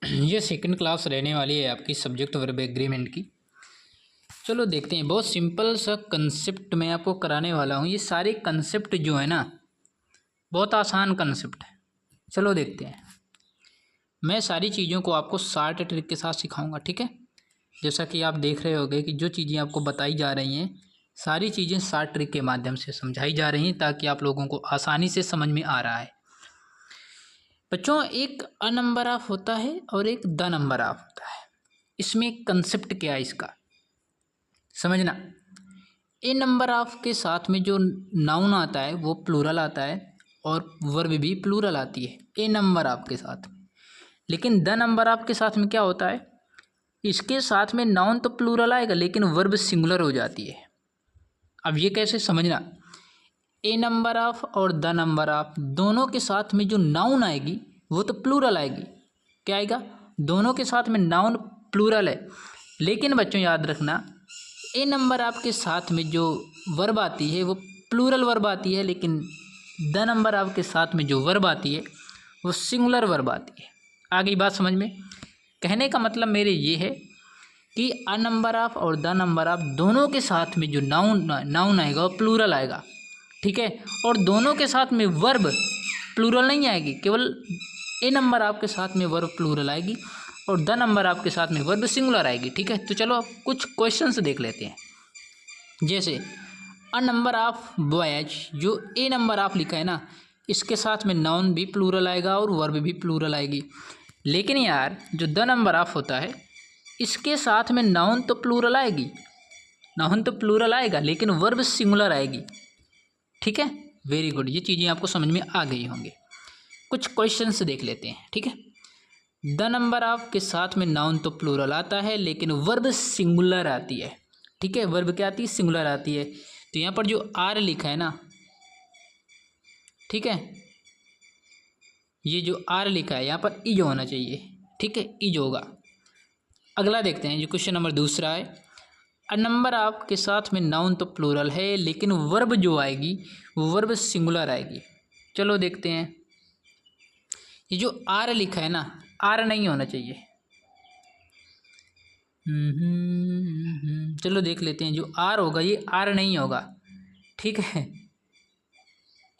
ये second class रहने वाली है आपकी सब्जेक्ट वर्ब एग्रीमेंट की। चलो देखते हैं, बहुत सिंपल सा कंसेप्ट मैं आपको कराने वाला हूँ। ये सारे कंसेप्ट जो है ना, बहुत आसान कंसेप्ट है। चलो देखते हैं, मैं सारी चीज़ों को आपको शार्ट ट्रिक के साथ सिखाऊंगा, ठीक है। जैसा कि आप देख रहे होंगे कि जो चीज़ें आपको बताई जा रही हैं, सारी चीज़ें शार्ट ट्रिक के माध्यम से समझाई जा रही हैं ताकि आप लोगों को आसानी से समझ में आ रहा है। बच्चों, एक अ नंबर ऑफ होता है और एक द नंबर ऑफ होता है। इसमें कंसेप्ट क्या है इसका समझना। ए नंबर ऑफ के साथ में जो नाउन आता है वो प्लूरल आता है और वर्ब भी प्लूरल आती है ए नंबर ऑफ के साथ। लेकिन द नंबर ऑफ के साथ में क्या होता है, इसके साथ में नाउन तो प्लूरल आएगा लेकिन वर्ब सिंगुलर हो जाती है। अब ये कैसे समझना, ए नंबर ऑफ और द नंबर ऑफ दोनों के साथ में जो नाउन आएगी वो तो प्लूरल आएगी। क्या आएगा, दोनों के साथ में नाउन प्लूरल है। लेकिन बच्चों याद रखना, ए नंबर ऑफ के साथ में जो वर्ब आती है वो प्लूरल वर्ब आती है, लेकिन द नंबर ऑफ के साथ में जो वर्ब आती है वो सिंगुलर वर्ब आती है। आ गई बात समझ में। कहने का मतलब मेरे ये है कि अ नंबर ऑफ और द नंबर ऑफ दोनों के साथ में जो नाउन आएगा वो प्लूरल आएगा, ठीक है। और दोनों के साथ में वर्ब प्लूरल नहीं आएगी, केवल ए नंबर ऑफ के साथ में वर्ब प्लूरल आएगी और द नंबर ऑफ के साथ में वर्ब सिंगुलर आएगी, ठीक है। तो चलो अब कुछ क्वेश्चंस देख लेते हैं। जैसे अ नंबर ऑफ बॉयज, जो ए नंबर ऑफ लिखा है ना, इसके साथ में नाउन भी प्लूरल आएगा और वर्ब भी प्लूरल आएगी। लेकिन यार जो द नंबर ऑफ होता है इसके साथ में नाउन तो प्लूरल आएगी, नाउन तो प्लूरल आएगा लेकिन वर्ब सिंगुलर आएगी, ठीक है। वेरी गुड, ये चीज़ें आपको समझ में आ गई होंगी। कुछ क्वेश्चंस देख लेते हैं, ठीक है। द नंबर ऑफ के साथ में नाउन तो प्लूरल आता है लेकिन वर्ब सिंगुलर आती है, ठीक है। वर्ब क्या आती है, सिंगुलर आती है। तो यहाँ पर जो आर लिखा है ना, ठीक है, ये जो आर लिखा है यहाँ पर इज होना चाहिए, ठीक है, इज होगा। अगला देखते हैं, जो क्वेश्चन नंबर दूसरा है, अ नंबर ऑफ के साथ में नाउन तो प्लूरल है लेकिन वर्ब जो आएगी वो वर्ब सिंगुलर आएगी। चलो देखते हैं, ये जो आर लिखा है ना, आर नहीं होना चाहिए। चलो देख लेते हैं, जो आर होगा ये आर नहीं होगा, ठीक है,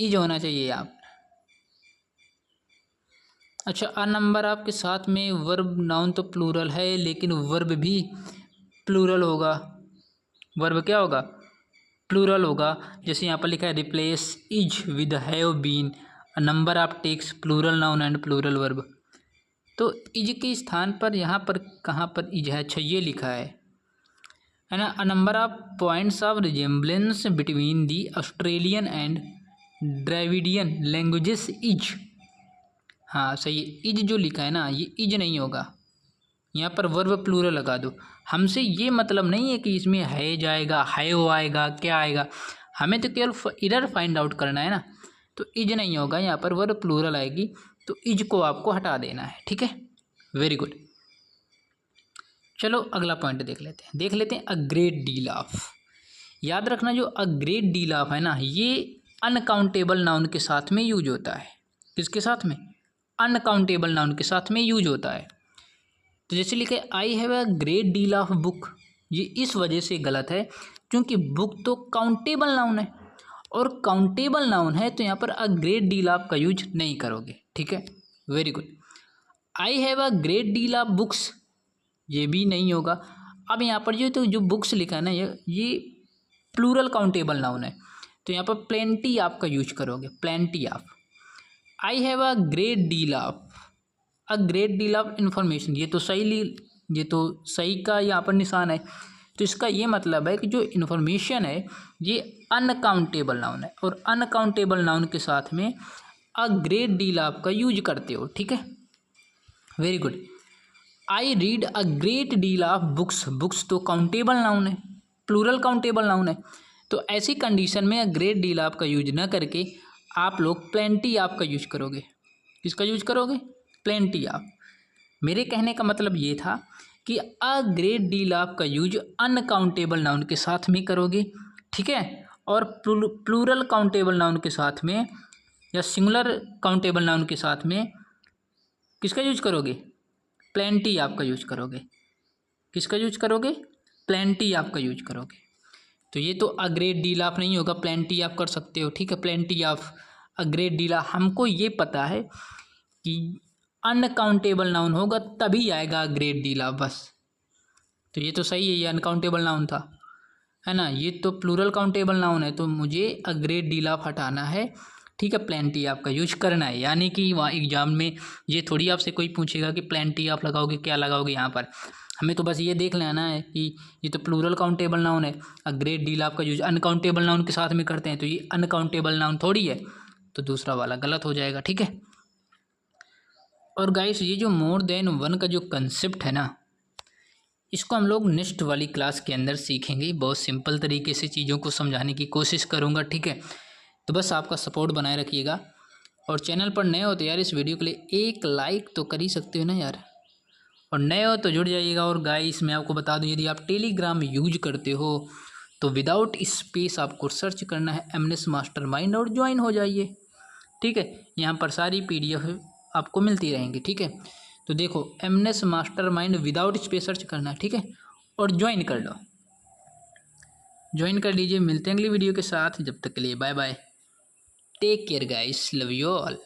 इज होना चाहिए आप। अच्छा, अ नंबर ऑफ के साथ में वर्ब नाउन तो प्लूरल है लेकिन वर्ब भी प्लूरल होगा, वर्ब क्या होगा, प्लूरल होगा। जैसे यहाँ पर लिखा है replace is with have been a number of takes plural noun and plural verb. तो इज के स्थान पर यहाँ पर कहाँ पर इज है, अच्छा ये लिखा है ना। अ number of points of resemblance between the Australian and Dravidian languages is. हाँ सही है, इज जो लिखा है ना ये इज नहीं होगा, यहाँ पर वर्ब प्लूरल लगा दो। हमसे ये मतलब नहीं है कि इसमें है जाएगा, हैव आएगा, क्या आएगा, हमें तो केवल इरर फाइंड आउट करना है ना। तो इज नहीं होगा, यहाँ पर वर्ब प्लूरल आएगी, तो इज को आपको हटा देना है, ठीक है। Very good. चलो अगला पॉइंट देख लेते हैं अ ग्रेट डील ऑफ। याद रखना, जो अ ग्रेट डील ऑफ है ना, ये अनकाउंटेबल नाउन के साथ में यूज होता है। किसके साथ में, अनकाउंटेबल नाउन के साथ में यूज होता है। तो जैसे लिखे I have a great deal of book, ये इस वजह से गलत है क्योंकि बुक तो काउंटेबल नाउन है और काउंटेबल नाउन है, तो यहाँ पर अ ग्रेट डील ऑफ का यूज नहीं करोगे, ठीक है। Very good. I have a great deal of books, ये भी नहीं होगा। अब यहाँ पर जो बुक्स लिखा है ना, ये प्लूरल काउंटेबल नाउन है, तो यहाँ पर प्लेंटी ऑफ का यूज करोगे, plenty of. I have a great deal of, a great deal of information, ये तो सही का यहाँ पर निशान है। तो इसका ये मतलब है कि जो इन्फॉर्मेशन है ये अनकाउंटेबल नाउन है और अनकाउंटेबल नाउन के साथ में अ ग्रेट डील ऑफ का यूज करते हो, ठीक है। Very good. I read a great deal of books, books तो काउंटेबल नाउन है, प्लूरल काउंटेबल नाउन है। तो ऐसी कंडीशन में अ ग्रेट डील ऑफ का यूज न करके आप लोग प्लेंटी ऑफ का यूज करोगे। किसका यूज करोगे, प्लेंटी ऑफ। मेरे कहने का मतलब ये था कि अ ग्रेट डील ऑफ का यूज अनकाउंटेबल नाउन के साथ में करोगे, ठीक है। और प्लूरल काउंटेबल नाउन के साथ में या सिंगुलर काउंटेबल नाउन के साथ में किसका यूज करोगे, प्लेंटी आपका यूज करोगे। किसका यूज करोगे? प्लेंटी आपका यूज करोगे। तो ये तो अ ग्रेट डील ऑफ नहीं होगा, प्लेंटी आप कर सकते हो, ठीक है। Plenty of, a great deal of. हमको ये पता है कि अनकाउंटेबल नाउन होगा तभी आएगा अ ग्रेट डील ऑफ, बस। तो ये तो सही है, ये अनकाउंटेबल नाउन था, है ना। ये तो प्लूरल काउंटेबल नाउन है, तो मुझे अ ग्रेट डील ऑफ हटाना है, ठीक है। प्लेंटी ऑफ का यूज करना है, यानी कि वहाँ एग्जाम में ये थोड़ी आपसे कोई पूछेगा कि प्लेंटी ऑफ लगाओगे, क्या लगाओगे यहाँ पर। हमें तो बस ये देख लेना है कि ये तो प्लूरल काउंटेबल नाउन है, अ ग्रेट डील ऑफ का यूज अनकाउंटेबल नाउन के साथ में करते हैं, तो ये अनकाउंटेबल नाउन थोड़ी है, तो दूसरा वाला गलत हो जाएगा, ठीक है। और गाइस ये जो मोर देन वन का जो कंसेप्ट है ना, इसको हम लोग नेक्स्ट वाली क्लास के अंदर सीखेंगे। बहुत सिंपल तरीके से चीज़ों को समझाने की कोशिश करूँगा, ठीक है। तो बस आपका सपोर्ट बनाए रखिएगा, और चैनल पर नए हो तो यार इस वीडियो के लिए एक लाइक तो कर ही सकते हो ना यार, और नए हो तो जुड़ जाइएगा। और गाइस मैं आपको बता दूं, यदि आप टेलीग्राम यूज करते हो तो विदाउट स्पेस आपको सर्च करना है एमएनएस मास्टरमाइंड और ज्वाइन हो जाइए, ठीक है। यहाँ पर सारी पीडीएफ आपको मिलती रहेंगी, ठीक है। तो देखो MNS mastermind without space search करना है, ठीक है, और ज्वाइन कर लो, ज्वाइन कर लीजिए। मिलते हैं अगली वीडियो के साथ, जब तक के लिए bye bye, take care guys, love you all.